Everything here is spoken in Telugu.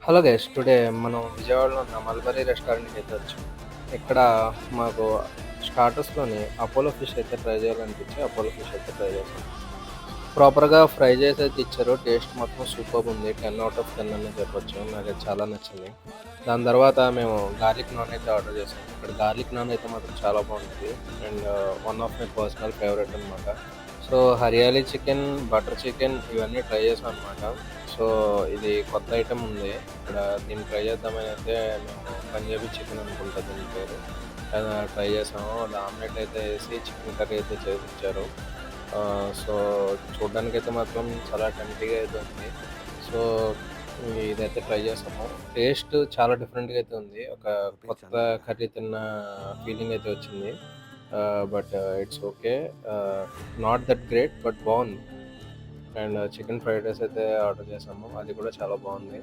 హలో గైస్ టుడే మనం విజయవాడలో ఉన్న మల్బరీ రెస్టారెంట్కి అయితే వచ్చాం. ఇక్కడ మాకు స్టార్టర్స్లోని అపోలో ఫిష్ అయితే ట్రై చేయాలనిపించి అపోలో ఫిష్ అయితే ట్రై చేసాం. ప్రాపర్గా ఫ్రై చేసి అయితే ఇచ్చారు. టేస్ట్ మొత్తం సూపర్ ఉంది. 10/10 అని చెప్పొచ్చు. నాకు చాలా నచ్చింది. దాని తర్వాత మేము గార్లిక్ నాన్ అయితే ఆర్డర్ చేసాం. ఇక్కడ గార్లిక్ నాన్ అయితే మాత్రం చాలా బాగుంటుంది. And one of my personal favourite అనమాట. So hariyali chicken, butter chicken ఇవన్నీ ట్రై చేసాం అనమాట. సో ఇది కొత్త ఐటమ్ ఉంది ఇక్కడ. దీన్ని ట్రై చేద్దామని అయితే మేము పంజాబీ చికెన్ అనుకుంటా దీని పేరు. ట్రై చేసాము. అది ఆమ్లెట్ అయితే వేసి చికెన్ కర్రీ అయితే చేసి ఇచ్చారు. సో చూడ్డానికైతే మాత్రం చాలా టెంప్టింగ్‌గా అయితే ఉంది. సో ఇదైతే ట్రై చేసాము. టేస్ట్ చాలా డిఫరెంట్‌గా అయితే ఉంది. ఒక కొత్త కర్రీ తిన్న ఫీలింగ్ అయితే వచ్చింది. But it's okay. Not that great but బావుంది. అండ్ చికెన్ ఫ్రైడ్ రైస్ అయితే ఆర్డర్ చేసాము. అది కూడా చాలా బావుంది.